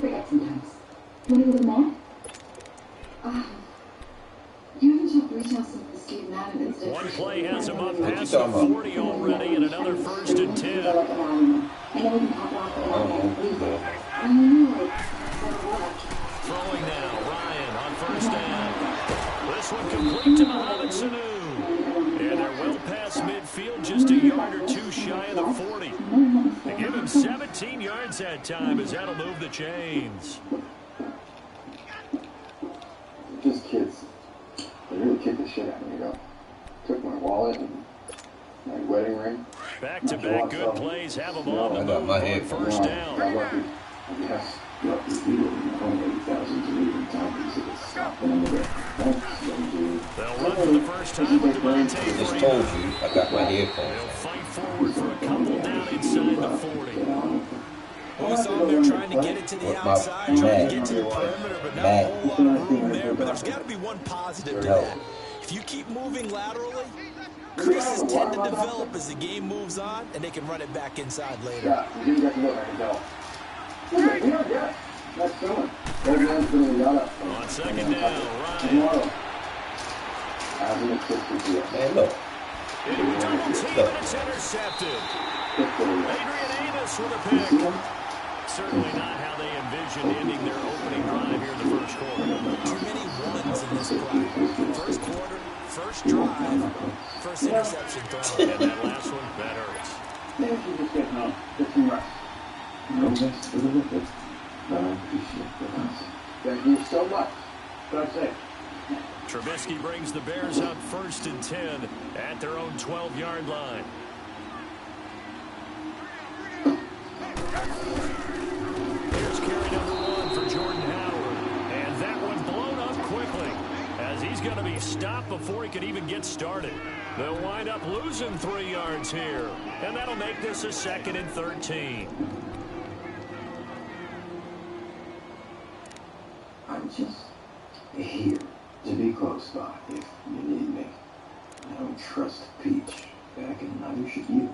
forget sometimes. Want to go to the mall? You haven't talked retail since this Steve Madden incident. One play has him up past the 40 already, and another 1st and 10. I know we can pop off and out and leave it. I know, Throwing now, Ryan on 1st down. This one complete to Mohamed Sanu. And they're well past midfield, just a yard or two shy of the 40. They give him 17 yards that time, as that'll move the chains. Just kids. They really kicked the shit out of me, though. Took my wallet and my wedding ring. Back-to-back good plays have them on the move on 1st down. Yes. They'll run for the first time with Devontae. I just told you I got my headphones. They'll fight forward for a couple down inside the 40. We saw them there trying to get it to the outside, trying to get to the perimeter, but not a whole lot of room there. But there's got to be one positive to that. If you keep moving laterally, creases tend to develop as the game moves on, and they can run it back inside later. Yeah, you got to look, I can tell. Yeah. That's someone. On 2nd down, Ryan. Man, look. Double team, and it's intercepted. Adrian Amos with a pick. Certainly not how they envisioned ending their opening drive here in the 1st quarter. Too many ones in this drive. 1st quarter, 1st drive, 1st interception thrown. And that last one, that hurts. Thank you so much. That's it. Trubisky brings the Bears up 1st and 10 at their own 12-yard line. Here's carry number 1 for Jordan Howard. And that one blown up quickly, as he's going to be stopped before he can even get started. They'll wind up losing 3 yards here, and that'll make this a 2nd and 13. I'm just here to be close by if you need me. I don't trust Peach back in neither should you.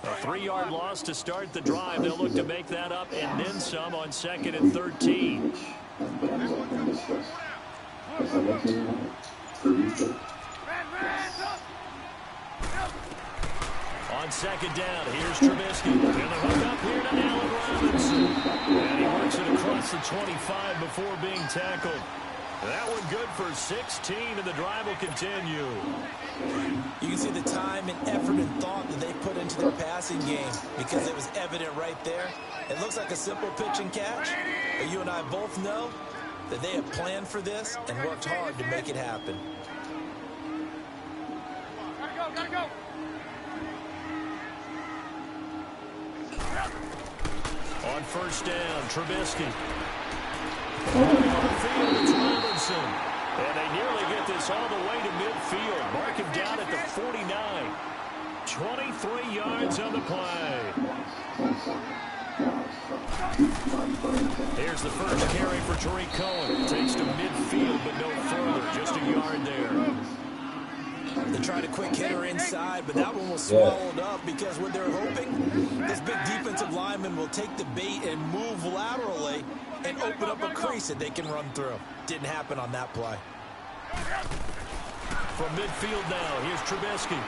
A 3-yard loss to start the drive. They'll look to make that up and then some on 2nd and 13. On 2nd down, here's Trubisky. And the hook up here to Allen Robinson. And he works it across the 25 before being tackled. That one good for 16, and the drive will continue. You can see the time and effort and thought that they put into their passing game, because it was evident right there. It looks like a simple pitch and catch, but you and I both know that they have planned for this and worked hard to make it happen. Gotta go. On 1st down, Trubisky. On the field, it's Robinson. And they nearly get this all the way to midfield. Mark him down at the 49. 23 yards on the play. Here's the first carry for Tariq Cohen. Takes to midfield, but no further. Just a yard there. They tried a quick hitter inside, but that one was swallowed up because what they're hoping, this big defensive lineman will take the bait and move laterally and open up a crease that they can run through. Didn't happen on that play. From midfield now, here's Trubisky.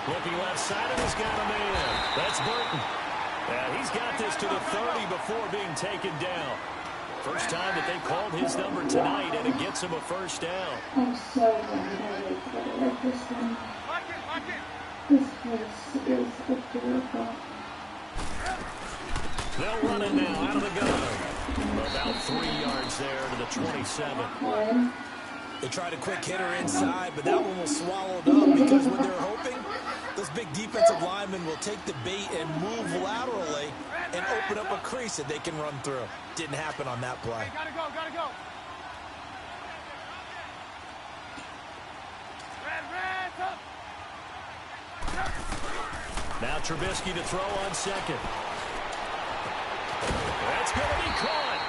Looking left side, and he's got a man. That's Burton. And he's got this to the 30 before being taken down. First time that they called his number tonight, and it gets him a 1st down. I'm so glad like this one. This place is adorable. They'll run it now out of the gun. About 3 yards there to the 27. They tried a quick hitter inside, but that one was swallowed up because what they're hoping, this big defensive lineman will take the bait and move laterally and open up a crease that they can run through. Didn't happen on that play. Gotta go. Now Trubisky to throw on 2nd. That's going to be caught.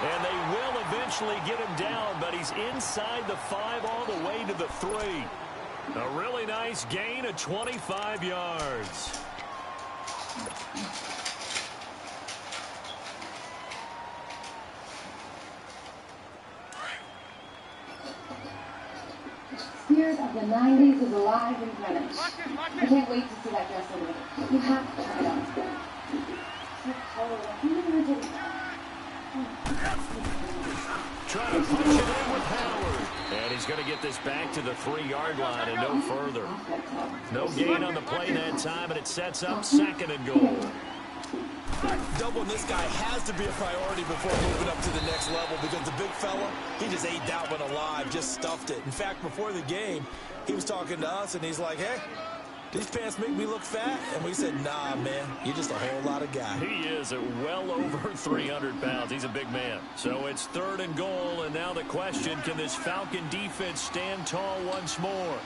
And they will eventually get him down, but he's inside the 5 all the way to the 3. A really nice gain of 25 yards. spirit of the 90s is alive in Greenwich. I can't wait to see that dress later. You have to try it on. So cold. I can't imagine. Trying to punch it in with Howard. And he's going to get this back to the 3-yard line and no further. No gain on the play that time, and it sets up 2nd and goal. Doubling this guy has to be a priority before moving up to the next level because the big fella, he just ate that one alive, just stuffed it. In fact, before the game, he was talking to us, and he's like, hey, these pants make me look fat? And we said, nah, man, you're just a whole lot of guy. He is at well over 300 pounds. He's a big man. So it's 3rd and goal, and now the question, can this Falcon defense stand tall once more?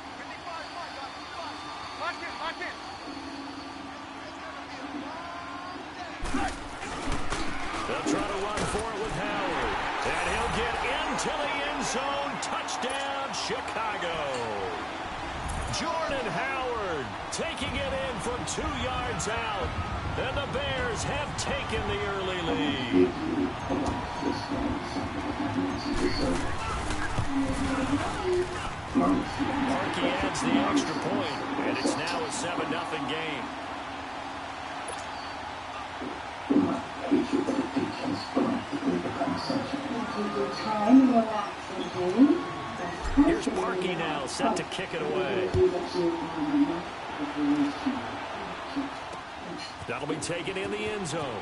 They'll try to run for it with Howard. And he'll get into the end zone. Touchdown, Chicago. Jordan Howard taking it in from 2 yards out. And the Bears have taken the early lead. Markey adds the extra point, and it's now a 7-0 game. Here's Parkey now, set to kick it away. That'll be taken in the end zone.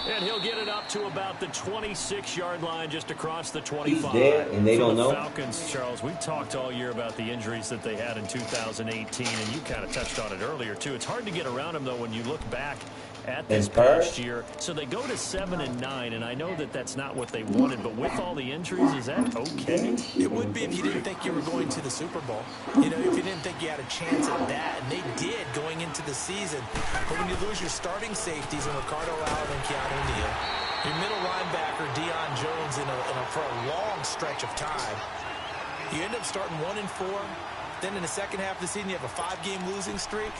And he'll get it up to about the 26-yard line, just across the 25. He's there, and they don't know. Falcons, Charles, we've talked all year about the injuries that they had in 2018, and you kind of touched on it earlier, too. It's hard to get around them, though, when you look back at this past year. So they go to 7-9, and I know that that's not what they wanted, but with all the injuries, is that okay? It would be if you didn't think you were going to the Super Bowl. You know, if you didn't think you had a chance at that, and they did going into the season. But when you lose your starting safeties in Ricardo Allen and Keanu Neal, your middle linebacker Deion Jones for a long stretch of time, you end up starting 1-4. Then in the second half of the season, you have a 5-game losing streak.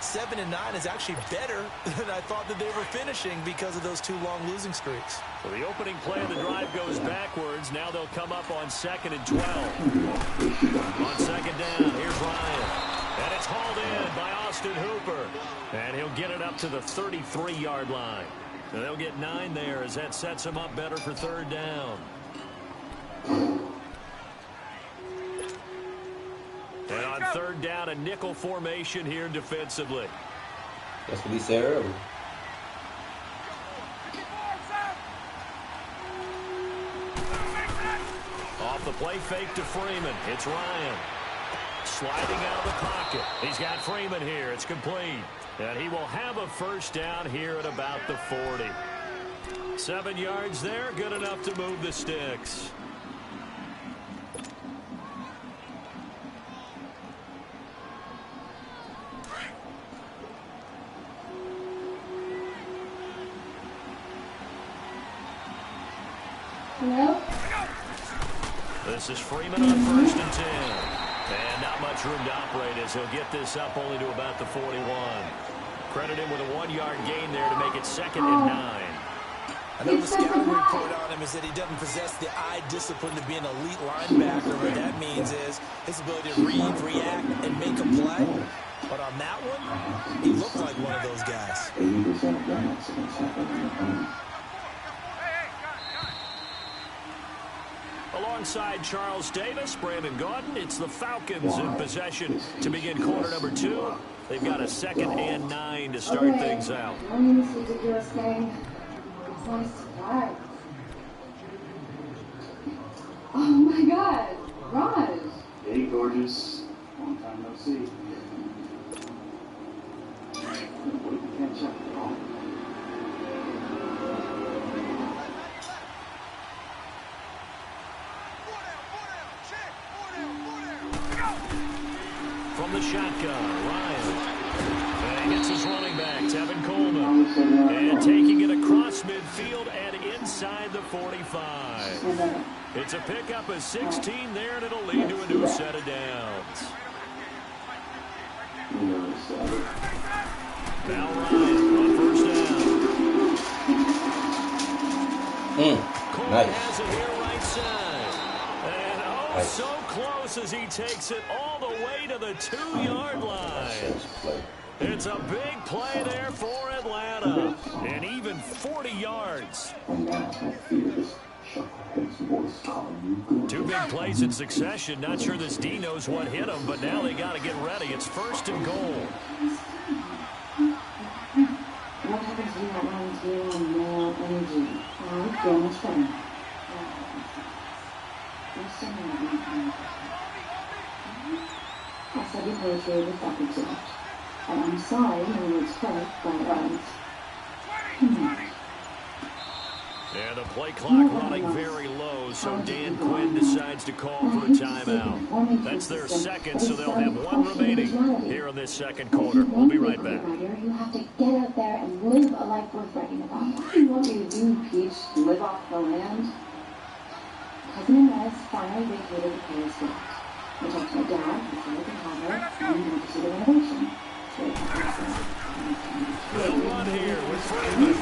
7-9 is actually better than I thought that they were finishing because of those 2 long losing streaks. Well, the opening play of the drive goes backwards. Now they'll come up on 2nd and 12. On 2nd down, here's Ryan. And it's hauled in by Austin Hooper. And he'll get it up to the 33-yard line. And they'll get 9 there as that sets them up better for 3rd down. And on 3rd down, a nickel formation here defensively. That's what he said earlier. Off the play fake to Freeman. It's Ryan. Sliding out of the pocket. He's got Freeman here. It's complete. And he will have a 1st down here at about the 40. 7 yards there. Good enough to move the sticks. Hello? This is Freeman on 1st and 10. And not much room to operate as he'll get this up only to about the 41. Credit him with a 1-yard gain there to make it 2nd and 9. I know the scouting report on him is that he doesn't possess the eye discipline to be an elite linebacker. What that means is his ability to read, react, and make a play. But on that one, he looked like one of those guys. 80% of gun accidents happen in the home. Alongside Charles Davis, Brandon Gaudin, it's the Falcons in possession to begin quarter number 2. They've got a 2nd and 9 to start things out. This ridiculous thing. It's nice to fly. Oh my God, Raj. Hey, gorgeous. Long time no see. What did you catch up on? From the shotgun, Ryan. And he gets his running back, Tevin Coleman. And taking it across midfield and inside the 45. It's a pickup of 16 there, and it'll lead to a new set of downs. Now Ryan on 1st down. Cole Nice. has it here right side. So close as he takes it all the way to the 2-yard line. It's a big play there for Atlanta. And even 40 yards. Two big plays in succession. Not sure this D knows what hit him, but now they got to get ready. It's 1st and goal. What happens when that runs you on male energy? I feel much better. I said you poetry with that too much. And I'm sorry no words hurt, but And the play clock running very low, so Dan Quinn decides to call for a timeout. That's their second, so they'll have 1 remaining here in this second quarter. We'll be right back. You have to get out there and live a life worth writing about. What do you want me to do, Peach? Live off the land? President West finally vacated the PS4. I talked to my dad, he said I could have her, and I'm going to pursue the renovation. They'll run here with Freeman.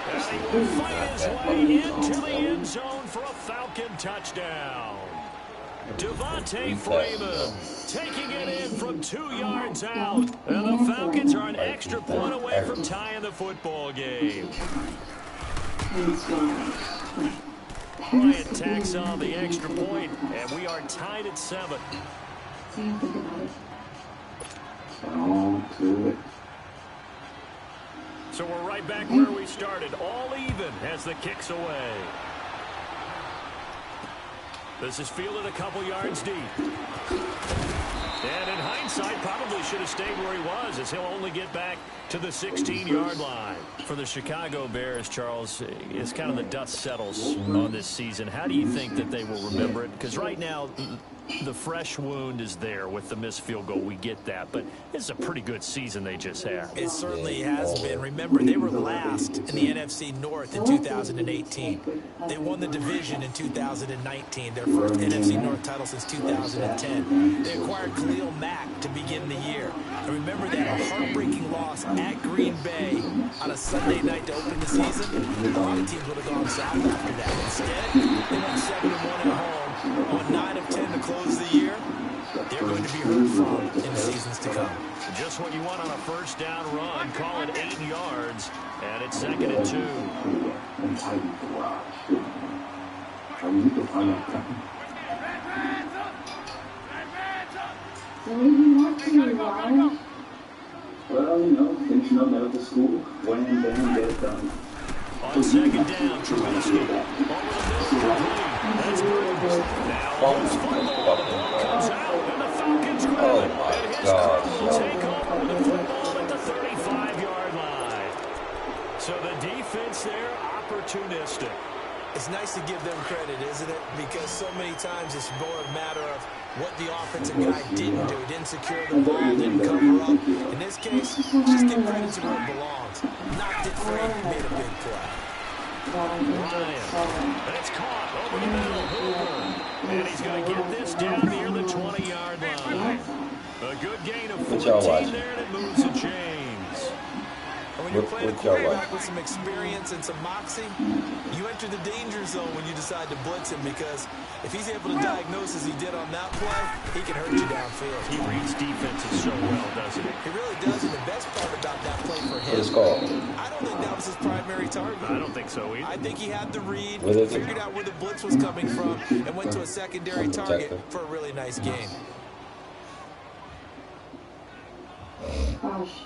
And he will fight his way into the end zone for a Falcon touchdown. Devontae Freeman taking it in from 2 yards out. And the Falcons are an extra point away from tying the football game. Bryant tacks on the extra point, and we are tied at 7. So we're right back where we started, all even as the kick's away. This is fielded a couple yards deep. And in hindsight, probably should have stayed where he was, as he'll only get back to the 16-yard line. For the Chicago Bears, Charles, as kind of the dust settles on this season, how do you think that they will remember it? Because right now, the fresh wound is there with the missed field goal. We get that. But this is a pretty good season they just had. It certainly has been. Remember, they were last in the NFC North in 2018. They won the division in 2019, their first NFC North title since 2010. They acquired Khalil Mack to begin the year. And remember that heartbreaking loss at Green Bay on a Sunday night to open the season? A lot of teams would have gone south after that. Instead, they went 7-1 at home, won 9 of 10 to close the year. They're going to be heard from in the seasons to come. Just what you want on a first down run. Call it 8 yards, and it's 2nd and 2. Well, you know, things you know medical school. When and then get it done. On 2nd down, Trubisky. Over the middle, that's Bruce. Now, his football, the ball comes out, and the Falcons grab it. And his crew will take over with the football at the 35-yard line. So the defense there, opportunistic. It's nice to give them credit, isn't it? Because so many times it's more a matter of what the offensive guy didn't do. He didn't secure the ball, didn't cover up. In this case, just give credit to where it belongs. Knocked it free, made a big play. Ryan, that's caught over the middle, Hoover. And he's going to get this down near the 20-yard line. A good gain of 14 there, and it moves the chains. And when you're playing a quarterback with some experience and some moxie, you enter the danger zone when you decide to blitz him, because if he's able to diagnose as he did on that play, he can hurt you downfield. He reads defenses so well, doesn't he? He really does, and the best part about that play for him, I don't think that was his primary target. I don't think so either. I think he had the read, figured out where the blitz was coming from, and went to a secondary target for a really nice game. Gosh.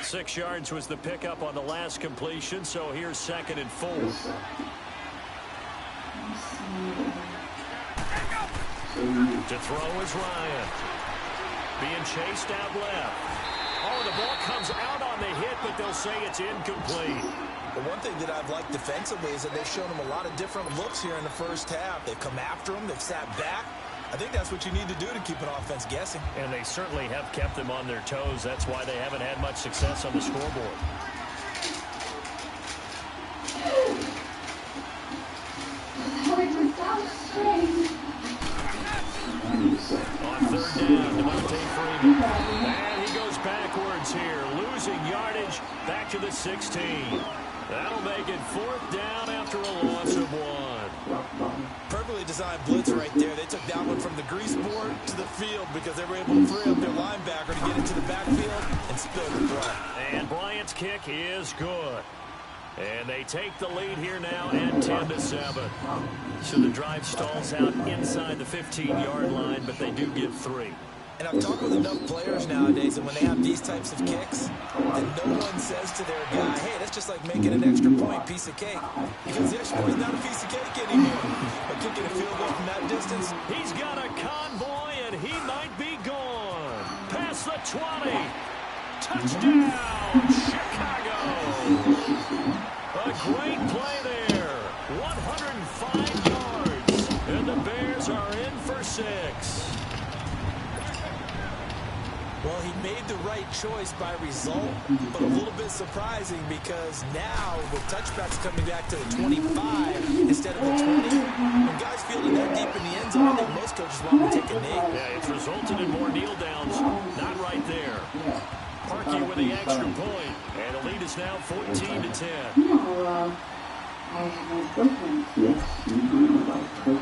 6 yards was the pickup on the last completion, so here's 2nd and 4. To throw is Ryan. Being chased out left. Oh, the ball comes out on the hit, but they'll say it's incomplete. The one thing that I've liked defensively is that they've shown him a lot of different looks here in the first half. They've come after him. They've sat back. I think that's what you need to do to keep an offense guessing. And they certainly have kept them on their toes. That's why they haven't had much success on the scoreboard. On 3rd down, Devontae Freeman. And he goes backwards here, losing yardage back to the 16. That'll make it 4th down after a loss of 1. Perfectly designed blitz right there. They took that one from the grease board to the field because they were able to free up their linebacker to get into the backfield and spill the throw. And Bryant's kick is good. And they take the lead here now at 10-7. So the drive stalls out inside the 15-yard line, but they do get 3. And I've talked with enough players nowadays, and when they have these types of kicks, then no one says to their guy, hey, that's just like making an extra point, piece of cake. Because the extra point is not a piece of cake anymore. But kicking a field goal from that distance, he's got a convoy, and he might be gone. Past the 20. Touchdown, Chicago. A great play there. 105 yards. And the Bears are in for 6. well, he made the right choice by result, but a little bit surprising because now with touchbacks coming back to the 25 instead of the 20, when guys fielding that deep in the end zone, I think most coaches want to take a knee. Yeah, it's resulted in more kneel downs. Not right there. Parkey with the extra point, and the lead is now 14-10.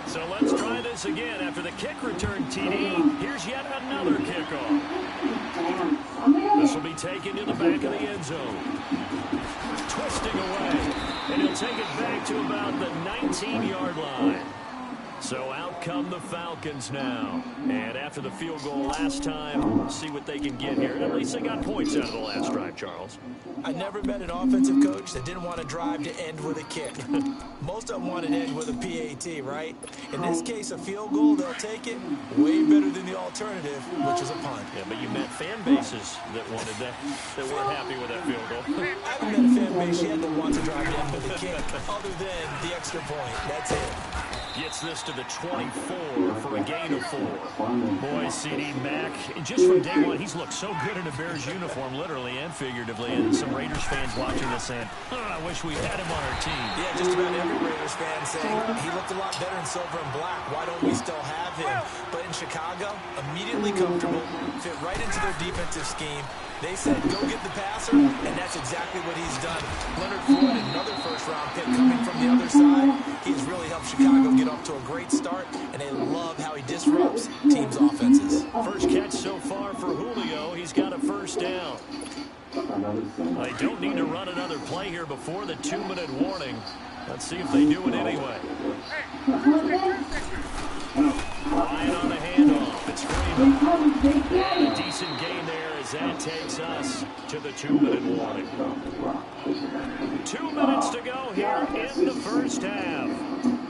So let's try this again. After the kick return, TD, here's yet another kickoff. This will be taken to the back of the end zone. Twisting away, and he'll take it back to about the 19-yard line. So out come the Falcons now. And after the field goal last time, see what they can get here. At least they got points out of the last drive, Charles. I never met an offensive coach that didn't want to drive to end with a kick. Most of them want to end with a PAT, right? In this case, a field goal, they'll take it way better than the alternative, which is a punt. Yeah, but you met fan bases that wanted that weren't happy with that field goal. I haven't met a fan base yet that wants to drive to end with a kick, other than the extra point. That's it. Gets this to the 24 for a gain of 4. Boy, C.D. Mack, just from day one, he's looked so good in a Bears uniform, literally and figuratively. And some Raiders fans watching this saying, I wish we had him on our team. Yeah, just about every Raiders fan saying he looked a lot better in silver and black. Why don't we still have him? But in Chicago, immediately comfortable, fit right into their defensive scheme. They said, go get the passer, and that's exactly what he's done. Leonard Floyd, another first-round pick coming from the other side. He's really helped Chicago get off to a great start, and they love how he disrupts teams' offenses. First catch so far for Julio. He's got a first down. They don't need to run another play here before the 2-minute warning. Let's see if they do it anyway. Ryan on the handoff. It's Freeman. And a decent gain there as that takes us to the 2-minute warning. 2 minutes to go here in the first half.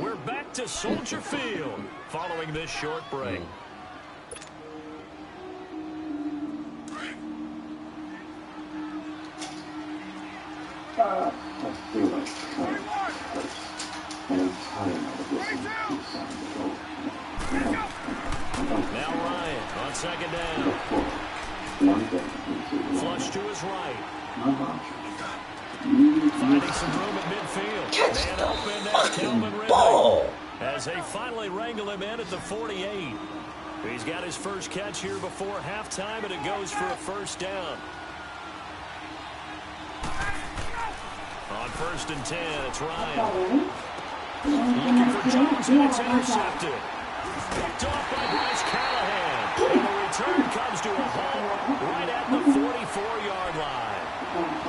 We're back to Soldier Field following this short break. I feel like trying and I'm tired of listening to sound. Now Ryan on second down. Flush to his right. Finding some room at midfield. Man open, that's Calvin Ridley. As they finally wrangle him in at the 48. He's got his first catch here before halftime, and it goes for a first down. On 1st and 10, it's Ryan. Looking for Jones, and it's intercepted. Picked off by Bryce Callahan. And the return comes to a halt right at the 44-yard line.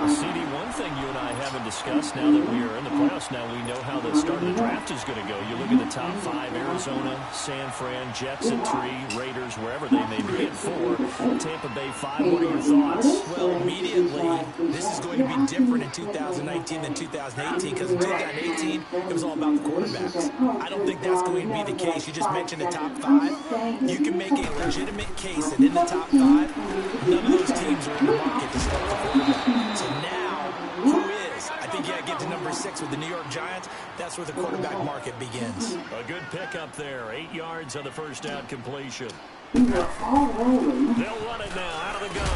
CD, one thing you and I haven't discussed now that we are in the playoffs, now we know how the start of the draft is going to go. You look at the top 5, Arizona, San Fran, Jets at 3, Raiders, wherever they may be at 4, Tampa Bay 5. What are your thoughts? Well, immediately, this is going to be different in 2019 than 2018 because in 2018, it was all about the quarterbacks. I don't think that's going to be the case. You just mentioned the top 5. You can make a legitimate case that in the top 5, none of those teams are in the market to start the quarterback. So now, who is? I think you got to get to number 6 with the New York Giants. That's where the quarterback market begins. A good pickup there. 8 yards on the first down completion. They'll run it now out of the gun.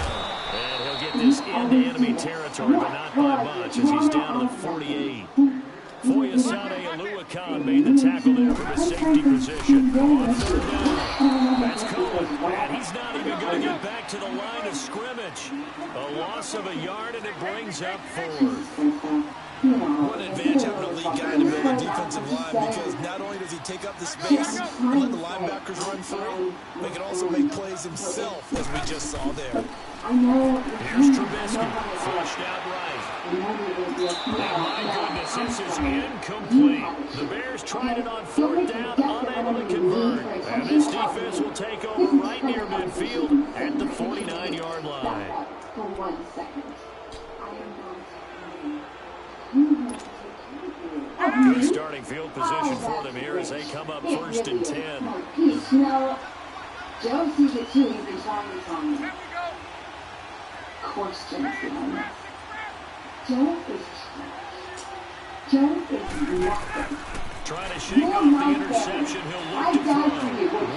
And he'll get this into enemy territory, but not by much as he's down to the 48. Foyesade Aluakan made the tackle there from a safety position. On 3rd down. That's Cohen. And he's not even going to get back to the line of scrimmage. A loss of a yard, and it brings up 4th. What an advantage having a lead guy in the middle of the defensive line, because not only does he take up the space and let the linebackers run free, but he can also make plays himself, as we just saw there. Here's Trubisky, flushed out right. And my goodness, this is incomplete. The Bears tried it on 4th down, unable to convert. And this defense will take over right near midfield at the 49-yard line. For 1 second. Good starting field position for them here as they come up 1st and 10. No, Joe sees it too. He's been trying this on me. Of course, Joe's doing this. Joe is trash. Joe is nothing. Trying to shake off the interception. He'll look to throw.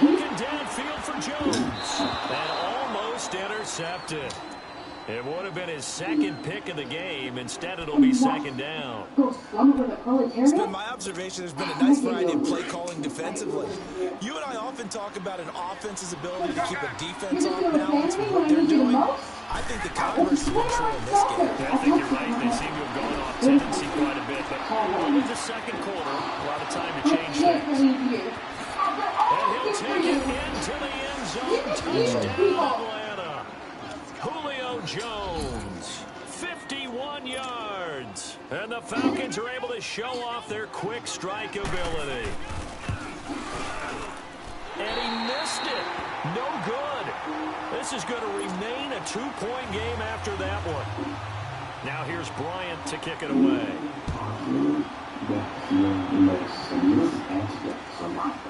Looking downfield for Jones. And almost intercepted. It would have been his 2nd pick of the game. Instead, it'll be 2nd down. It's been my observation there's been a nice variety of play calling defensively. You and I often talk about an offense's ability to keep a defense off balance with what they're doing. I think the converse has been true in this game. I think you're right. They seem to have gone off tendency quite a bit, but only the 2nd quarter. A lot of time to change things. And he'll take it into the end zone. Touchdown, Atlanta. Julio Jones, 51 yards. And the Falcons are able to show off their quick strike ability. And he missed it. No good. This is going to remain a 2-point game after that one. Now here's Bryant to kick it away.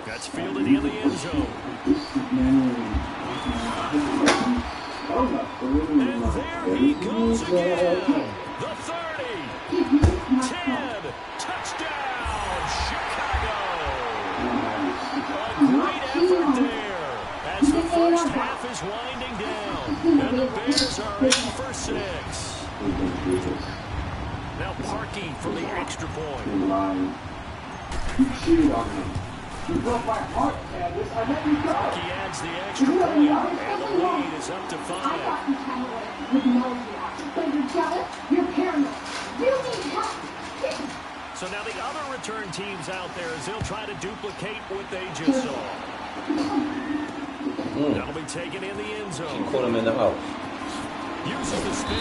That's fielded in the end zone. And there he goes again. The 30. 10. Touchdown, Chicago. A great effort there as the first half is winding down. And the Bears are in for 6. Now Parkey for the extra point. You cheated on me. You broke my heart, Candace. I let you go. Parkey adds the extra point, and the lead is up to 5. But you're jealous, you're paranoid. You need help. So now the other return teams out there as they'll try to duplicate what they just saw. That'll be taken in the end zone. Put him in the house. Uses the spin.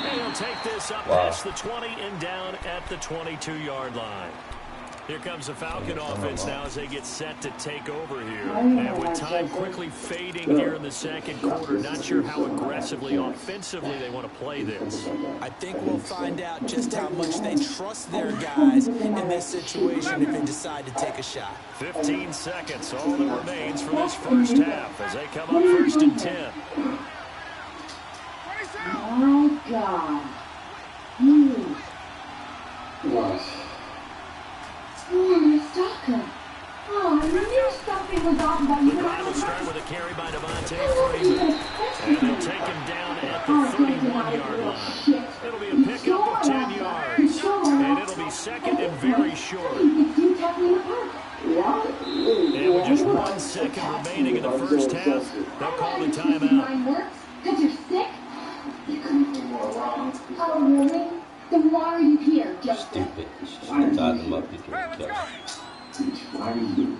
And he'll take this up past the 20 and down at the 22-yard line. Here comes the Falcon offense now as they get set to take over here. And with time quickly fading here in the 2nd quarter, not sure how aggressively, offensively they want to play this. I think we'll find out just how much they trust their guys in this situation if they decide to take a shot. 15 seconds, all that remains for this first half as they come up 1st and 10. My God. What? Oh, Stalker. Oh, I knew something was off about you. The drive will start with a carry by Devontae Freeman. And they'll take him down at the 31-yard line. It'll be a pickup of 10 yards. And it'll be 2nd and very short. And with just 1 second remaining in the first half, they'll call the timeout. Because you're sick? You couldn't do more wrong. Oh, really? Then why are you here, Justin? Stupid. You should have tied them up before you go. Why are you?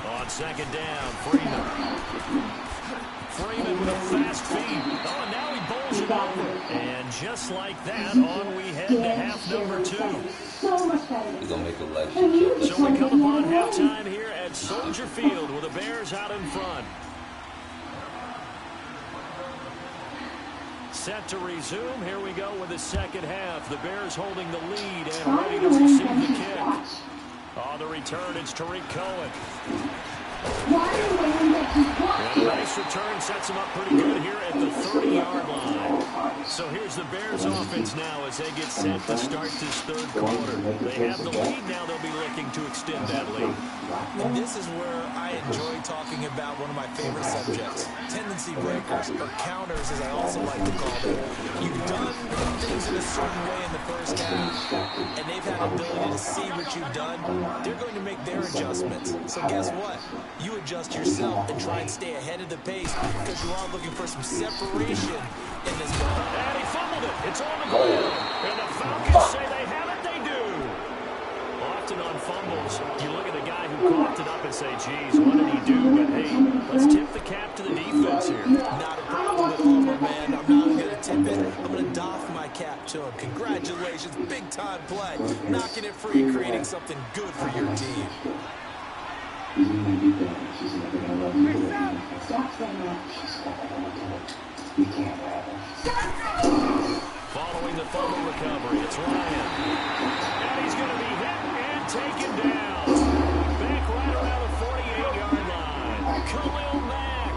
On 2nd down, Freeman. Freeman with a fast feed. Oh, and now he bowls it over. And just like that, on we head to half number 2. He's going to make a legend. So we come upon halftime here at Soldier Field with the Bears out in front. Set to resume. Here we go with the 2nd half. The Bears holding the lead and ready to receive the kick. On the return, it's Tariq Cohen. And a nice return sets him up pretty good here at the 30-yard line. So here's the Bears offense now as they get set to start this 3rd quarter. They have the lead now. They'll be looking to extend that lead. And this is where I enjoy talking about one of my favorite subjects, tendency breakers, or counters as I also like to call them. You've done things in a certain way in the first half, and they've had the ability to see what you've done. They're going to make their adjustments. So guess what? You adjust yourself and try and stay ahead of the pace because you are looking for some separation in this game. And he fumbled it. It's on the board. And the Falcons say they have it. They do. Often on fumbles, you look at the guy who coughed it up and say, geez, what did he do? But, hey, let's tip the cap to the defense here. Not a problem at all, my man. I'm not going to tip it. I'm going to doff my cap to him. Congratulations. Big-time play. Knocking it free, creating something good for your team. He's going to beat that. She's never going to love you. Stop saying that. She's never going to do it. You can't have it. Following the fumble recovery, it's Ryan. And he's going to be hit and taken down. Back right around the 48-yard line. Khalil Mack.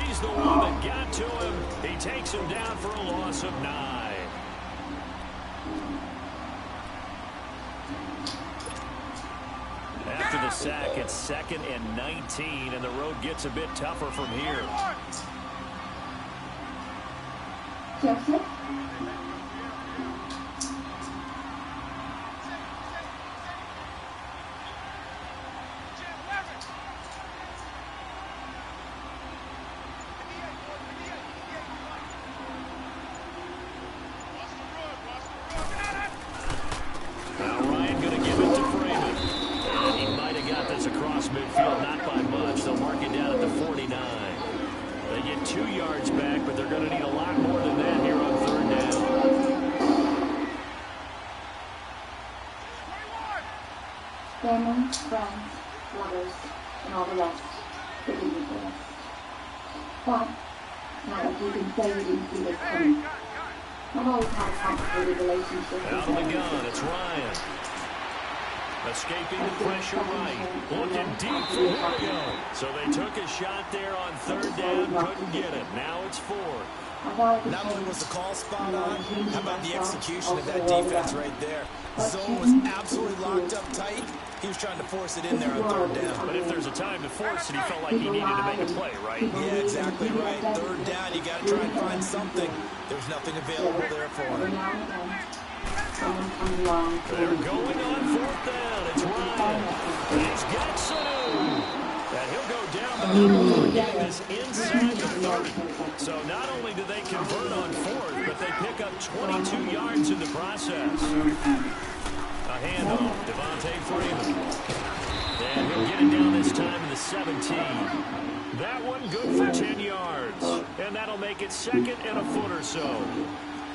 He's the one that got to him. He takes him down for a loss of 9. After the sack, it's 2nd and 19, and the road gets a bit tougher from here. Joseph? Now Ryan going to give it to Freeman. And he might have got this across midfield, not by much. They'll mark it down at the 49. They get 2 yards back, but they're going to need a lot more than that here on 3rd down. Family, friends, lovers, and all the rest. Forgive me for this. But, not like you can say you didn't see this coming. I've always had a complicated relationship Out of the gun, it's Ryan. Escaping the pressure right. Looking deep for Julio. So they took a shot there on 3rd down, couldn't get it. Now it's 4th. Not only was the call spot on, how about the execution of that defense right there? Zone was absolutely locked up tight. He was trying to force it in there on 3rd down. But if there's a time to force it, he felt like he needed to make a play, right? Yeah, exactly right. 3rd down, you got to try and find something. There's nothing available there for him. They're going on 4th down. It's Ryan. He's got Sanu. And he'll go down the middle for getting this inside the 30. So not only do they convert on 4th, but they pick up 22 yards in the process. A handoff, Devontae Freeman. And he'll get it down this time in the 17. That one good for 10 yards. And that'll make it 2nd and a foot or so.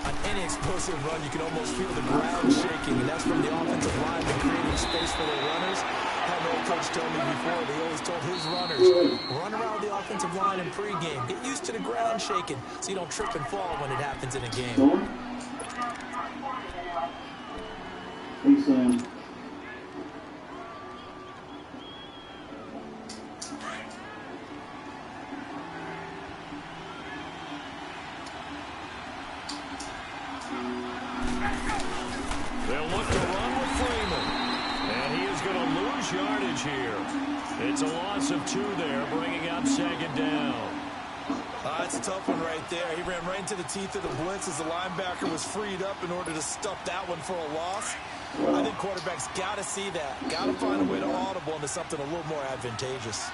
On any explosive run, you can almost feel the ground shaking, and that's from the offensive line and creating space for their runners. I had an old coach tell me before, they always told his runners, run around the offensive line in pregame. Get used to the ground shaking so you don't trip and fall when it happens in a game. Thanks, Sam. They'll look to run with Freeman. And he is going to lose yardage here. It's a loss of 2 there, bringing up 2nd down. That's a tough one right there. He ran right into the teeth of the blitz as the linebacker was freed up in order to stuff that one for a loss. I think quarterbacks got to see that. Got to find a way to audible into something a little more advantageous.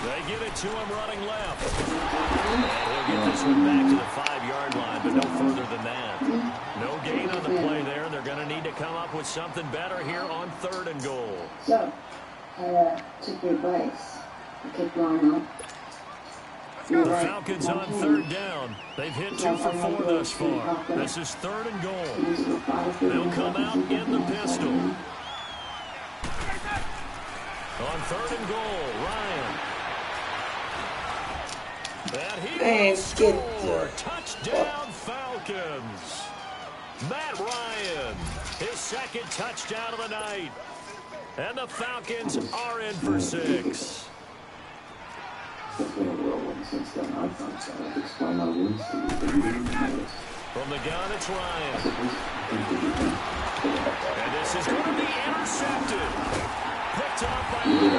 They give it to him running left. And he'll get this one back to the 5-yard line, but no further than that. No gain on the play there. They're going to need to come up with something better here on 3rd and goal. So, I took your advice. I kicked Ron up. The Falcons on 3rd down. They've hit 2 for 4 thus far. This is 3rd and goal. They'll come out in the pistol. On 3rd and goal, Ryan. And he will score. Touchdown, Falcons. Matt Ryan, his 2nd touchdown of the night. And the Falcons are in for 6. It's been a whirlwind since then. I've explained our wins to you, but you didn't notice. From the gun, it's Ryan. And this is going to be intercepted. Picked off by Ryan.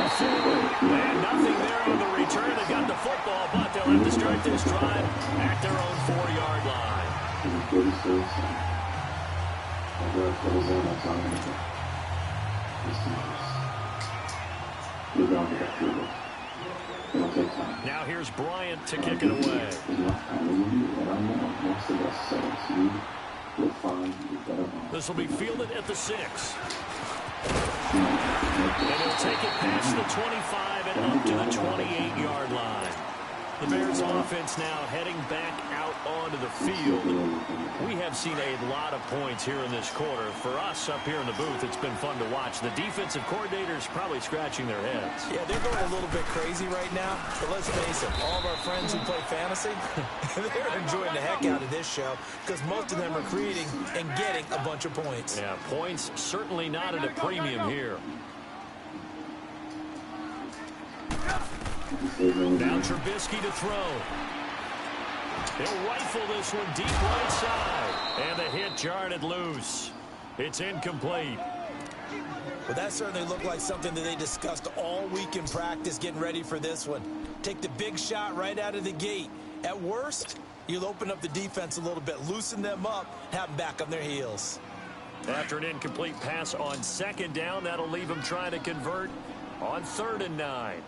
And nothing there on the return. They got the football, but they'll have to start this drive at their own 4-yard line. pieces. I work for the zone that's on it. We're going to get through it. It'll take time. Now here's Bryant to kick it away. This will be fielded at the 6. And he'll take it past the 25 and up to the 28-yard line. The Bears offense now heading back out onto the field. We have seen a lot of points here in this quarter. For us up here in the booth, it's been fun to watch. The defensive coordinators probably scratching their heads. Yeah, they're going a little bit crazy right now. But let's face it, all of our friends who play fantasy, they're enjoying the heck out of this show because most of them are creating and getting a bunch of points. Yeah, points certainly not at a premium here. Now Trubisky to throw. He'll rifle this one deep right side. And the hit jarred it loose. It's incomplete. Well, that certainly looked like something that they discussed all week in practice getting ready for this one. Take the big shot right out of the gate. At worst, you'll open up the defense a little bit, loosen them up, have them back on their heels. After an incomplete pass on 2nd down, that'll leave them trying to convert on 3rd and 9.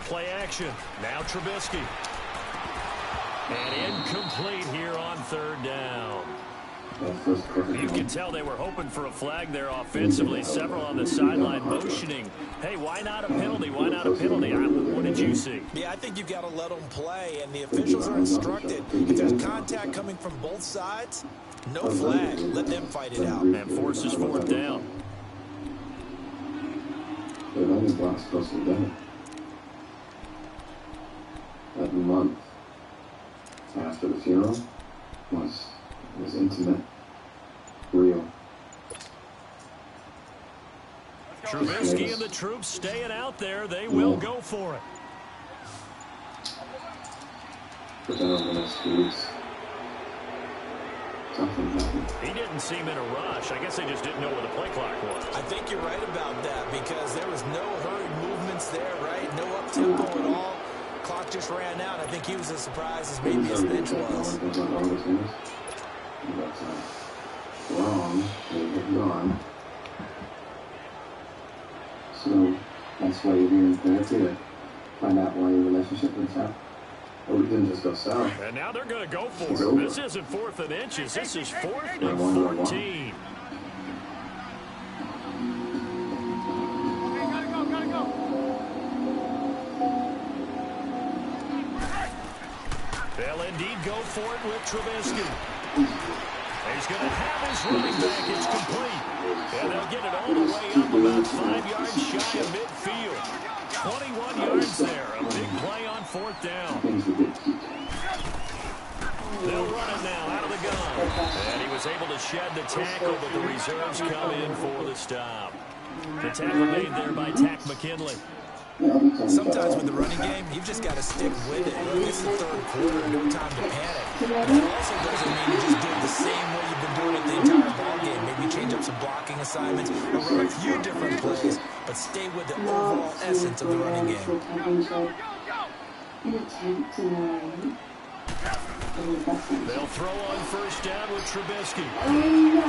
Play action. Now Trubisky. And incomplete here on 3rd down. You can tell they were hoping for a flag there offensively. Several on the sideline motioning. Hey, why not a penalty? Why not a penalty? What did you see? Yeah, I think you've got to let them play, and the officials are instructed. If there's contact coming from both sides, no flag. Let them fight it out. And forces 4th down. They're only blocks close to that. That month after the funeral was intimate, real. Trubisky and the troops staying out there. They will go for it. But then over the next 2 weeks, something happened. He didn't seem in a rush. I guess they just didn't know where the play clock was. I think you're right about that because there was no hurried movements there, right? No up-tempo at all. Clock just ran out. I think he was as surprised as maybe his bench was. Wrong, they've gone. So that's why you're here in therapy, to find out why your relationship went south. Or we didn't just go south. And now they're going to go for it. This isn't 4th and inches. This is 4th and 14. Gotta go. They'll indeed go for it with Trubisky. He's going to have his running back. It's complete. And they'll get it all the way up about 5 yards shy of midfield. 21 yards there. A big play on 4th down. They'll run it now out of the gun. And he was able to shed the tackle, but the reserves come in for the stop. The tackle made there by Tack McKinley. Sometimes with the running game, you've just got to stick with it. It's the 3rd quarter, no time to panic. But that also doesn't mean you just do it the same way you've been doing it the entire ball game. Maybe change up some blocking assignments or run a few different plays, but stay with the overall essence of the running game. They'll throw on 1st down with Trubisky. And he'll be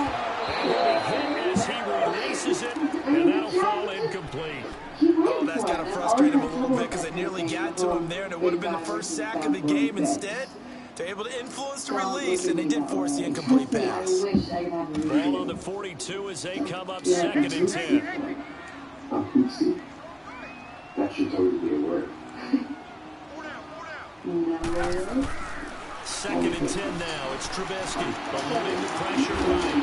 hit as he releases it, and that'll fall incomplete. Oh, that's got to frustrate him a little bit because they nearly got to him there, and it would have been the first sack of the game. Instead, they're able to influence the release, and they did force the incomplete pass. Ball on the 42 as they come up 2nd and 10. That should totally be a word. 2nd and 10 now. It's Trubisky eluding the pressure right.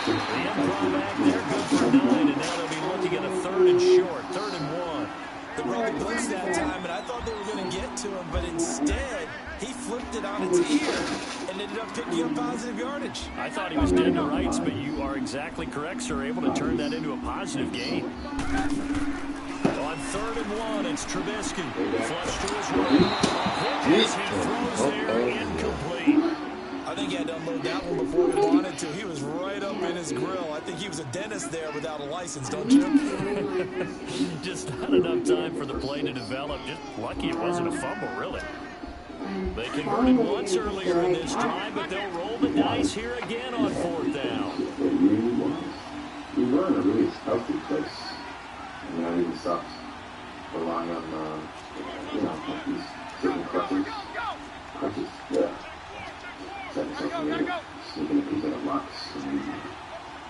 The improv back there good for 9, and now they'll be looking at a 3rd and short, 3rd and 1. They brought the blitz that time, and I thought they were going to get to him, but instead, he flipped it on its ear and ended up picking up positive yardage. I thought he was dead to rights, but you are exactly correct, sir. Able to turn that into a positive gain. On 3rd and 1, it's Trubisky. Flush to his right. Hit as he throws there, incomplete. I think he had to unload that one before he wanted to. He was right up in his grill. I think he was a dentist there without a license, don't you? Just not enough time for the play to develop. Just lucky it wasn't a fumble, really. They converted once earlier in this drive, but they'll roll the dice here again on 4th down. It really was. We were in a really healthy place. And that even sucks. Relying on, like these certain crutches. Crutches? Yeah. Setting social media. Sneaking a peek at a box.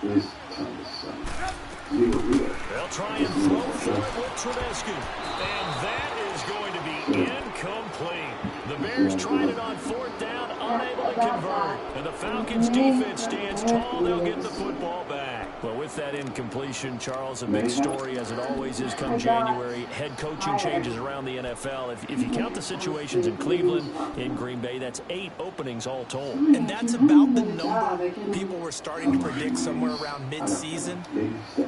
It is kind of sucks. They'll try and throw for it with Trubisky. And that is going to be incomplete. The Bears tried it on 4th down, unable to convert. And the Falcons' defense stands tall. They'll get the football back. Well, with that incompletion, Charles, a big story, as it always is come January. Head coaching changes around the NFL. If you count the situations in Cleveland, in Green Bay, that's 8 openings all told. And that's about the number people were starting to predict somewhere around mid-season.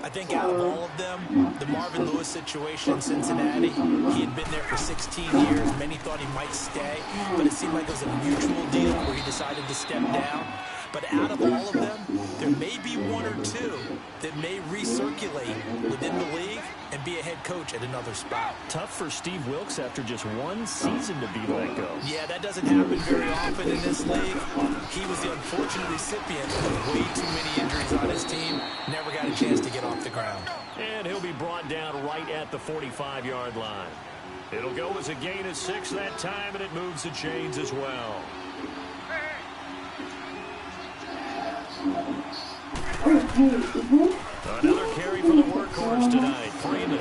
I think out of all of them, the Marvin Lewis situation in Cincinnati, he had been there for 16 years. Many thought he might stay, but it seemed like it was a mutual deal where he decided to step down. But out of all of them, there may be 1 or 2 that may recirculate within the league and be a head coach at another spot. Tough for Steve Wilks after just 1 season to be let go. Yeah, that doesn't happen very often in this league. He was the unfortunate recipient of way too many injuries on his team. Never got a chance to get off the ground. And he'll be brought down right at the 45-yard line. It'll go as a gain of 6 that time, and it moves the chains as well. Another carry for the workhorse tonight, Freeman.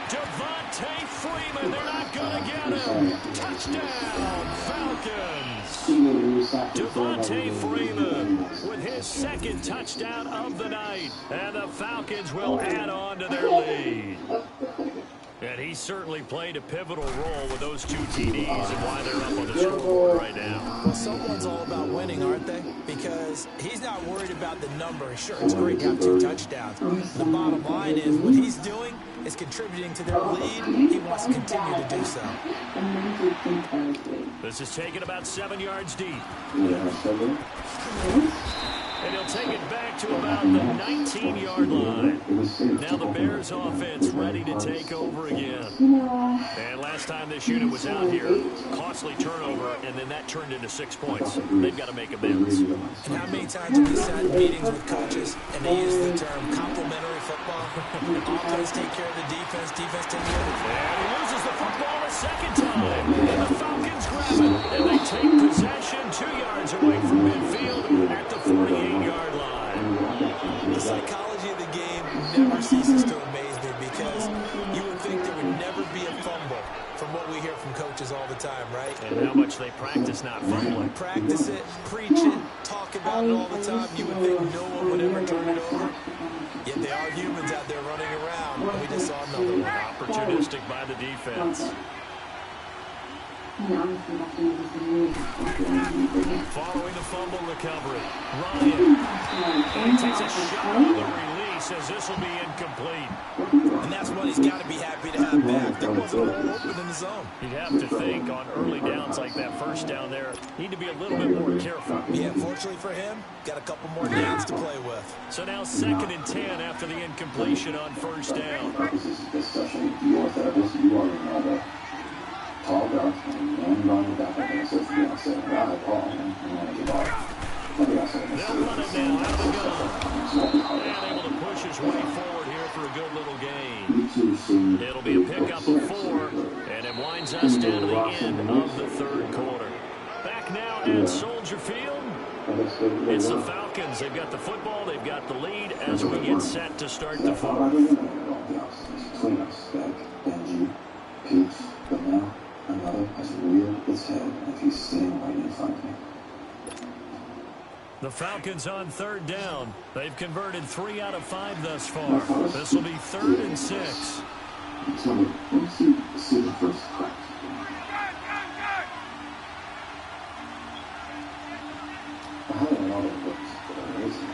Devontae Freeman, they're not going to get him. Touchdown, Falcons. Devontae Freeman with his 2nd touchdown of the night. And the Falcons will add on to their lead. And he certainly played a pivotal role with those 2 TDs and why they're up on the scoreboard right now. Well, someone's all about winning, aren't they? Because he's not worried about the number. Sure, it's great to have 2 touchdowns. The bottom line is what he's doing is contributing to their lead. He wants to continue to do so. This is taken about 7 yards deep. And he'll take it back to about the 19-yard line. Now the Bears offense ready to take over again. And last time this unit was out here, costly turnover, and then that turned into 6 points. They've got to make amends. And how many times have we sat in meetings with coaches and they use the term complementary football? Offense take care of the defense, defense take care of the football. And he loses the football a 2nd time. And the Falcons grab it. And they take possession 2 yards away from midfield at the 48-yard line. The psychology of the game never ceases to amaze me because you would think there would never be a fumble from what we hear from coaches all the time, right? And how much they practice not fumbling. Practice it, preach it, talk about it all the time. You would think no one would ever turn it over. Yet there are humans out there running around, and we just saw another one. Opportunistic by the defense. Following the fumble recovery, Ryan. He takes a shot on the release as this will be incomplete. And that's one he's got to be happy to have back. There wasn't a hole open in the zone. You'd have to think on early downs like that 1st down there, need to be a little bit more careful. Yeah, fortunately for him, got a couple more downs to play with. So now 2nd and 10 after the incompletion on 1st down. This is this session. You are therapist. You already know that. Tall guard, and run with that. And so if you're going to say, "Wow, Paul," and then you ball. They'll run it now out of the gun. And able to push his way forward here for a good little gain. It'll be a pickup of 4, and it winds us down to the end of the 3rd quarter. Back now at Soldier Field. It's the Falcons. They've got the football. They've got the lead as we get set to start the 4th. Between us, back, Benji, Peach, but now another has reared its head if he's sitting right in front of me. The Falcons on 3rd down. They've converted 3 out of 5 thus far. This will be 3rd and 6. Tell me, let's see the first crack. I haven't know it looked amazing,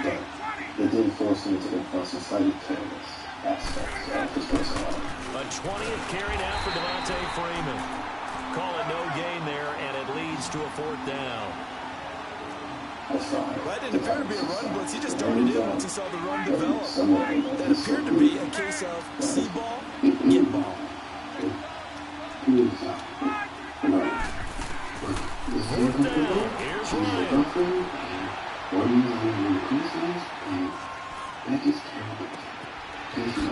but they did force me to confront some slightly careless aspects of this personality. A 20th carry now for Devontae Freeman. Call it no gain there, and it leads to a 4th down. That didn't appear to be a run blitz. He just darted in once he saw the run develop. That appeared to be a case of see ball, get ball. Fourth down. Here's Ryan.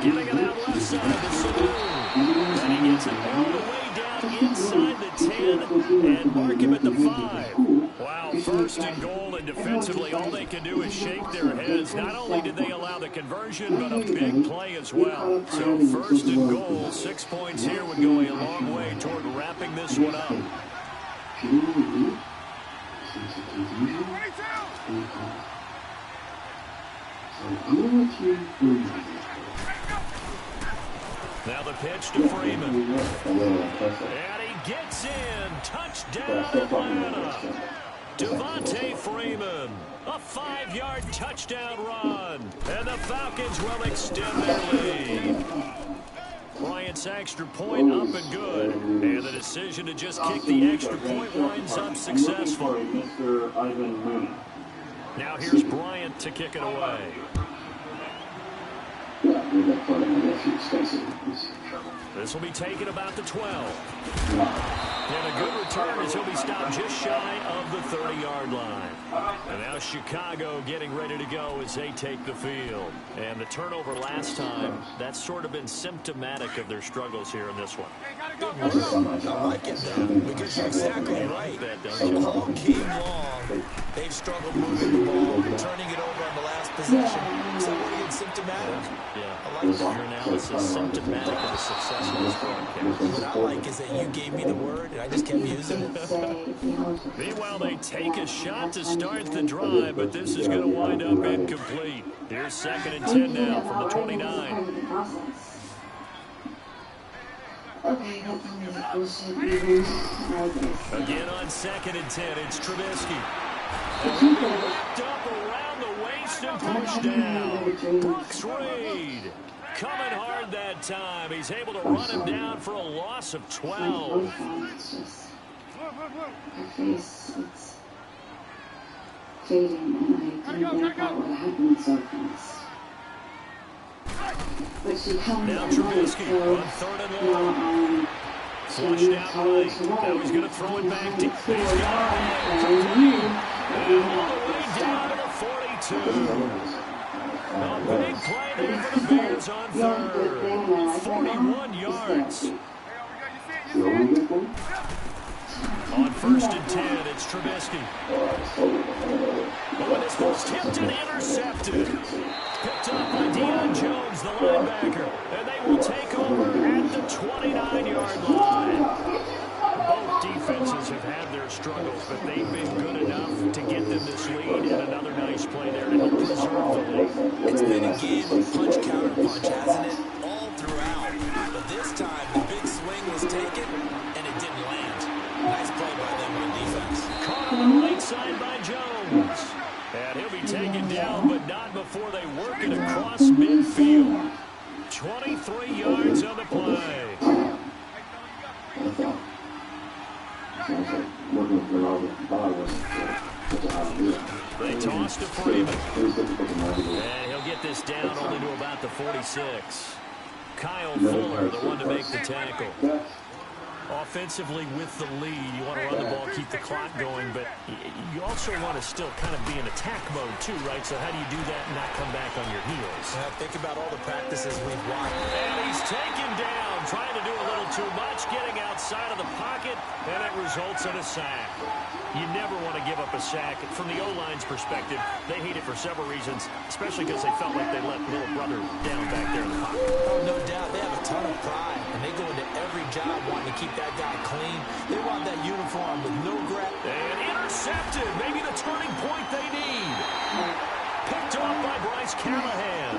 Giving it out left side to Saloon. And he gets it all the way down inside the 10 and mark him at the 5. Wow, first and goal, and defensively all they can do is shake their heads. Not only did they allow the conversion, but a big play as well. So first and goal, 6 points here would go a long way toward wrapping this one up. Now the pitch to Freeman. And he gets in. Touchdown, Atlanta. Devontae Freeman. A 5-yard touchdown run. And the Falcons will extend their lead. Bryant's extra point up and good. And the decision to just kick the extra point winds up successful. Now here's Bryant to kick it away. This will be taken about the 12. And a good return as he'll be stopped just shy of the 30-yard line. And now Chicago getting ready to go as they take the field. And the turnover last time, that's sort of been symptomatic of their struggles here in this one. I like it now, because you're exactly right. All game long, they've struggled moving the ball, turning it over on the last possession. So what are you symptomatic? Yeah, I like your analysis, symptomatic of the success of this broadcast. What I like is that you gave me the word, and I just kept using it. Meanwhile, they take a shot to start the drive, but this is going to wind up incomplete. Here's 2nd and 10 now from the 29. Okay, that's only bullshit. Again on 2nd and 10, it's Trubisky. And he'll be wrapped up around the waist and pushed down. Brooks Reed coming hard that time. He's able to run him down for a loss of 12. It's just, her face, it's fading, and I can't make out what happened so fast. But she comes now and Trubisky on 3rd and long. Flushed out right. Now he's going to throw it back deep. He's got it. And all the way down to the 42. A big play there for the Bears on 3rd. 41 yards. On 1st and 10, it's Trubisky. Oh, and this one's tipped and intercepted. Picked up by Deion Jones, the linebacker. And they will take over at the 29-yard line. Both defenses have had their struggles, but they've been good enough to get them this lead. And another nice play there to help preserve the lead. It's been a game of punch, counter punch, hasn't it? All throughout. But this time, the big swing was taken, and it didn't land. Nice play by them on defense. Caught on the right side by Jones. And he'll be taken down, but not before they work it across midfield. 23 yards on the play. They toss to Freeman. And he'll get this down only to about the 46. Kyle Fuller, the one to make the tackle. Offensively with the lead, you want to run the ball, keep the clock going, but you also want to still kind of be in attack mode too, right? So how do you do that and not come back on your heels? Think about all the practices we've watched. And he's taken down, trying to do a little too much, getting outside of the pocket, and it results in a sack. You never want to give up a sack. From the O-line's perspective, they hate it for several reasons, especially because they felt like they let little brother down back there in the pocket. Oh, no doubt. They have a ton of pride, and they go into every job wanting to keep that guy clean. They want that uniform with no grab. And intercepted. Maybe the turning point they need. Picked off by Bryce Callahan.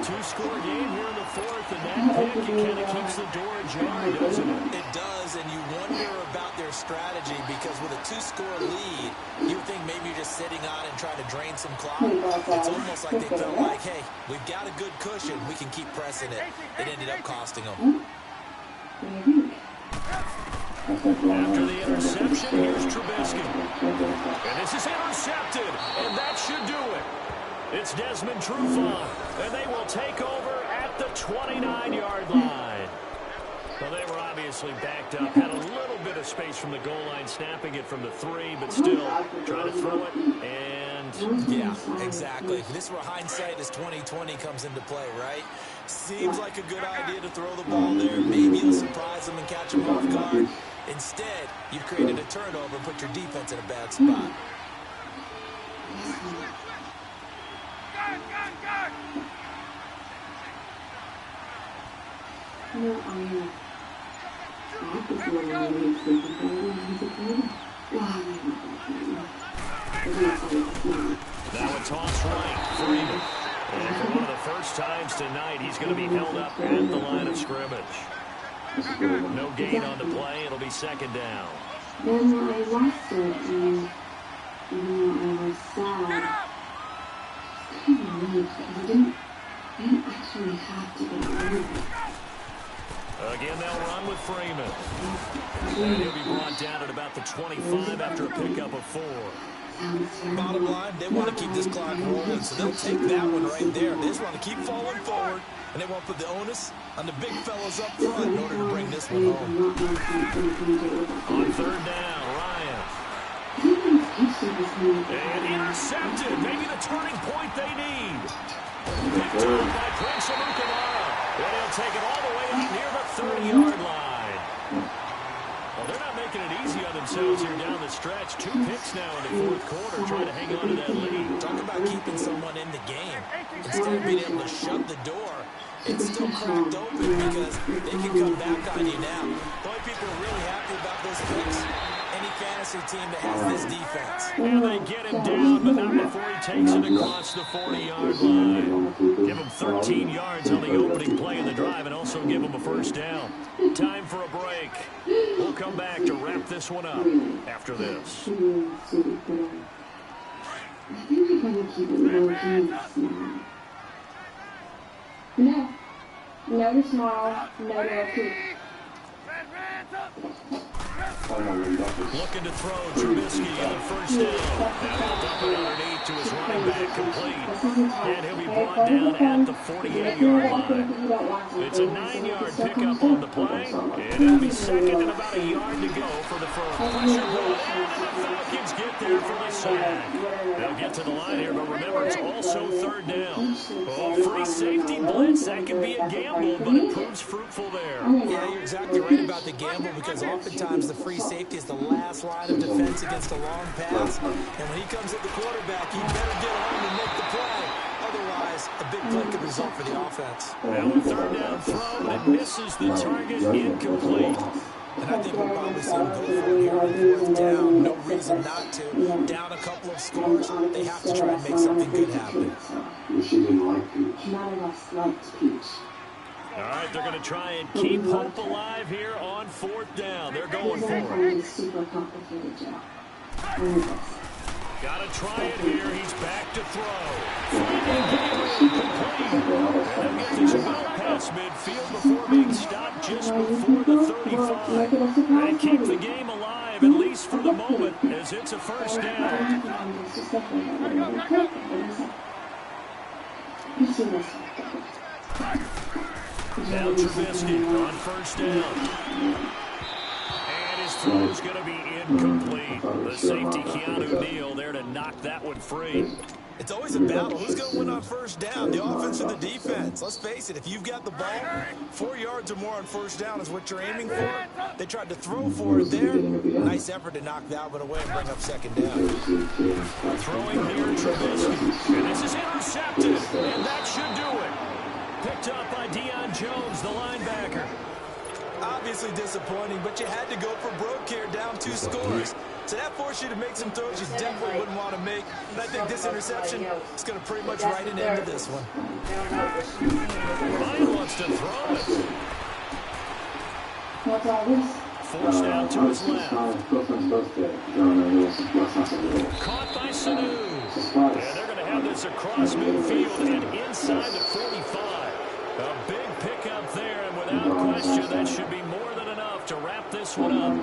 Two-score game here in the 4th, and that pick kind of keeps the door ajar, doesn't it? It does, and you wonder about their strategy because with a 2-score lead, you would think maybe you're just sitting on and trying to drain some clock. It's almost like they felt like, hey, we've got a good cushion. We can keep pressing it. It ended up costing them. After the interception, here's Trubisky. And this is intercepted, and that should do it. It's Desmond Trufant, and they will take over at the 29-yard line. Well, they were obviously backed up, had a little bit of space from the goal line, snapping it from the 3, but still trying to throw it, and... Yeah, exactly. This is where hindsight is 20/20 comes into play, right? Seems like a good idea to throw the ball there. Maybe you'll surprise them and catch them off guard. Instead, you've created a turnover and put your defense in a bad spot. Now a toss right, Freeman. And for one of the first times tonight, he's going to be held up at the line of scrimmage. No gain on the play. It'll be second down. Then I lost it, and I was sad. I kind of relieved because I didn't actually have to get rid of it. Again, they'll run with Freeman. And he'll be brought down at about the 25 after a pickup of 4. Bottom line, they want to keep this clock rolling, so they'll take that one right there. They just want to keep falling forward, and they want to put the onus on the big fellas up front in order to bring this one home. On third down, Ryan. And intercepted. Maybe the turning point they need. Picked up by Prince Amukamara. And he'll take it all the way out near the 30-yard line. Well, they're not making it easy on themselves here down the stretch. 2 picks now in the fourth quarter, trying to hang on to that lead. Talk about keeping someone in the game. Instead of being able to shut the door, it's still cracked open because they can come back on you now. The only people are really happy about those picks, any fantasy team that has this defense. And they get him down, but not before he takes it across the 40-yard line. Give him 13 yards on the opening play of the drive and also give him a first down. Time for a break. We'll come back to wrap this one up after this. I think we're going to keep it low-key now. No to small, no to acute. Looking to throw Trubisky on the first down. Now dump it underneath to his running back, complete. And he'll be brought down at the 48-yard line. It's a 9-yard pickup on the play, and it'll be second and about a yard to go for the first. Pressure ball, and the Falcons get there for the sack. They'll get to the line here, but remember, it's also third down. Well, free safety blitz, that can be a gamble, but it proves fruitful there. Yeah, you're exactly right about the gamble because oftentimes the free safety is the last line of defense against a long pass. And when he comes at the quarterback, he better get home and make the play. Otherwise, a big play could result for the offense. Now a third down throw, but it misses the target, incomplete. And I think we'll probably see him go for it here on fourth down. No reason not to. Down a couple of scores, they have to try and make something good happen. She didn't like Peach. None of us liked Peach. All right, they're going to try and keep hope alive here on fourth down. They're going for it. It's super complicated, Joe. Got to try it here. He's back to throw. Complete. And he'll get this well past midfield before being stopped just before the 35. They keep the game alive, at least for the moment, as it's a first down. Now Trubisky on first down. And his throw's going to be incomplete. The safety, Keanu Neal, there to knock that one free. It's always a battle. Who's going to win on first down, the offense or the defense? Let's face it, if you've got the ball, 4 yards or more on first down is what you're aiming for. They tried to throw for it there. Nice effort to knock that one away and bring up second down. Throwing here, Trubisky. And this is intercepted, and that should do it. Picked up by Deion Jones, the linebacker. Obviously disappointing, but you had to go for broke here, down 2 scores. So that forced you to make some throws you definitely wouldn't want to make. And I think this interception is going to pretty much write an end to this one. Ryan wants to throw it. What's all this? Forced out to his left. Caught by Sanu. And they're going to have this across midfield and inside the 45. A big pickup there, and without question, that should be more than enough to wrap this one up.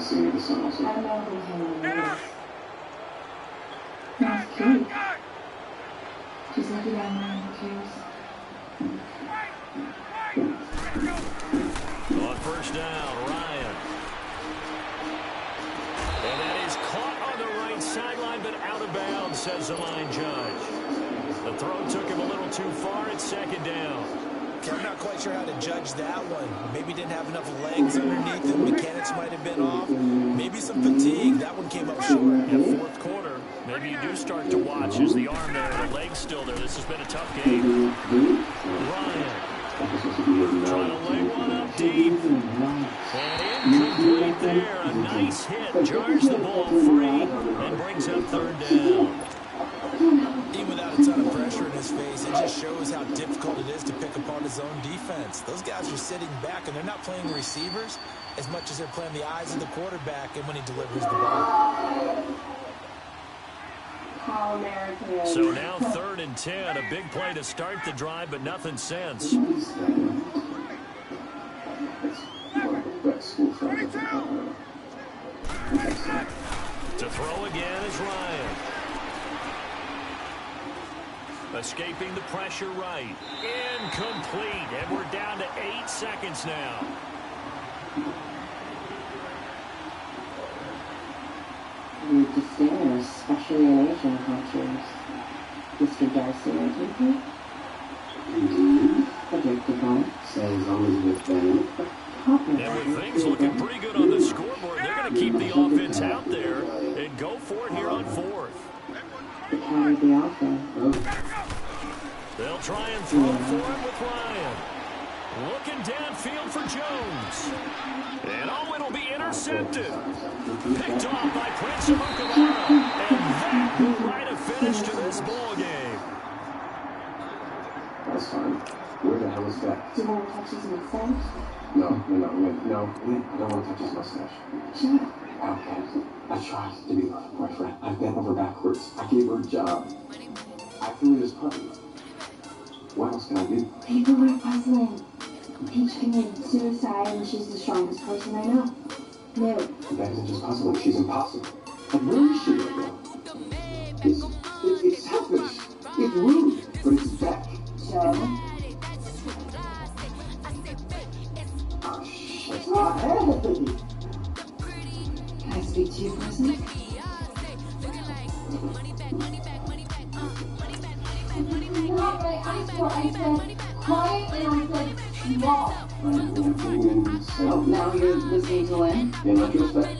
That's cute. She's lucky that man cares. On first down, says the line judge. The throw took him a little too far at second down. Okay, I'm not quite sure how to judge that one. Maybe didn't have enough legs underneath him. Mechanics might have been off. Maybe some fatigue. That one came up short. Yeah, fourth quarter. Maybe you do start to watch as the arm there, the leg's still there. This has been a tough game. Ryan trying to lay one up deep. And incomplete there. A nice hit. Jars the ball free and brings up third down. Even without a ton of pressure in his face, it just shows how difficult it is to pick apart his own defense. Those guys are sitting back, and they're not playing receivers as much as they're playing the eyes of the quarterback and when he delivers the ball. So now 3rd and 10. A big play to start the drive, but nothing since. To throw again is Ryan. Escaping the pressure right. Incomplete. And we're down to 8 seconds now. You distinguish, especially in Asian cultures. Mr. Darcy, I think. Predictable. Says Elizabeth Bennett. And with things looking pretty good on the scoreboard, they're going to keep the offense out there and go for it here on 4th. To carry the offense. They'll try and throw for it with Ryan. Looking downfield for Jones. And oh, it'll be intercepted. Picked off by Prince Amukamara. And that will write a finish to this ball game. That's fine. Where the hell is that? Do you want to touch his mustache? No. I don't want to touch his mustache. Shut up. Okay. I tried to be her boyfriend. I bent over backwards. I gave her a job. I threw this puppy. What else can I do? People are puzzling. Peach committed suicide and she's the strongest person I know. No. That isn't just puzzling. She's impossible. Like, where is she right now? It's selfish. It's rude. But it's back. Joe? Oh, shit. Can I speak to you for a second? Not right. I said quiet and I said walk. Oh, now you're listening to Lynn? In retrospect,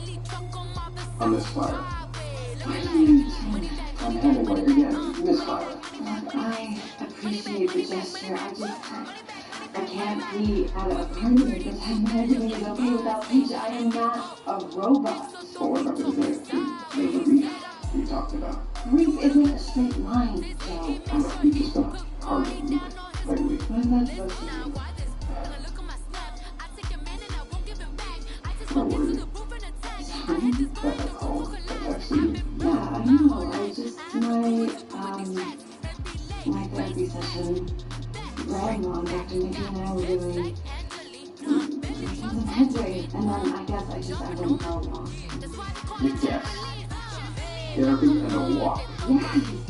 a misfire. I'm Hemingway again. Misfire. Look, I appreciate the gesture. I can't be at a party and pretend that everything is okay without Peach. I am not a robot. Or what about the reef we talked about? Reef isn't a straight line, Joe. I'm a Peach is not hard to lately. What is that supposed to mean? Don't worry. Sorry? That I called. I texted you. Yeah, I know. I just, my therapy session ran long after Nikki and I were really making some headway. And then I guess I went for a walk. You guess. Therapy and a walk. Yes.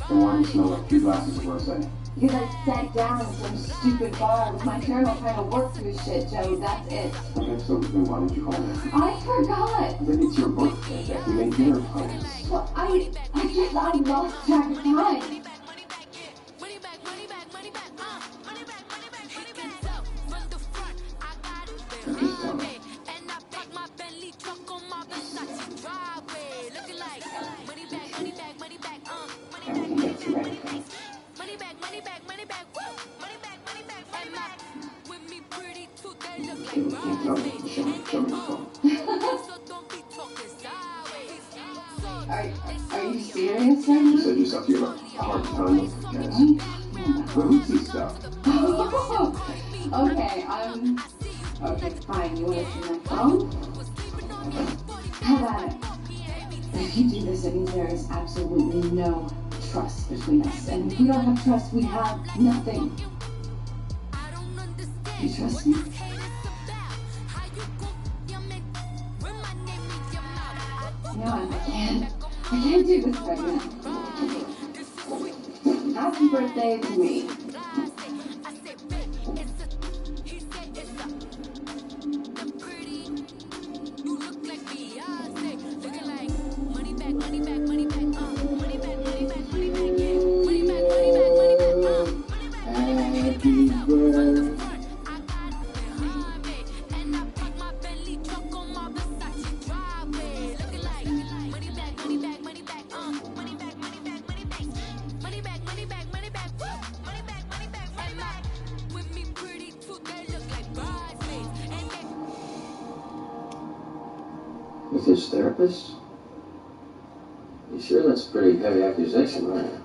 And why do you smell like 2 glasses of rosé? Because I sat down in some stupid bar with my journal trying to work through shit, Joe. That's it. Okay, so then why did you call me? I forgot. Then it's your birthday, Jack. We made dinner plans. Well, I guess I lost track of time. Just tell me. Are you serious right You now? said yourself you have a hard time with guys. Bootsy stuff. Okay, okay, fine. You want to see my phone? How about it? If you do this, it means there is absolutely no trust between us. And if we don't have trust, we have nothing. You trust me? No, I can't do this right now. Happy birthday to me. With his therapist? You sure that's a pretty heavy accusation, right?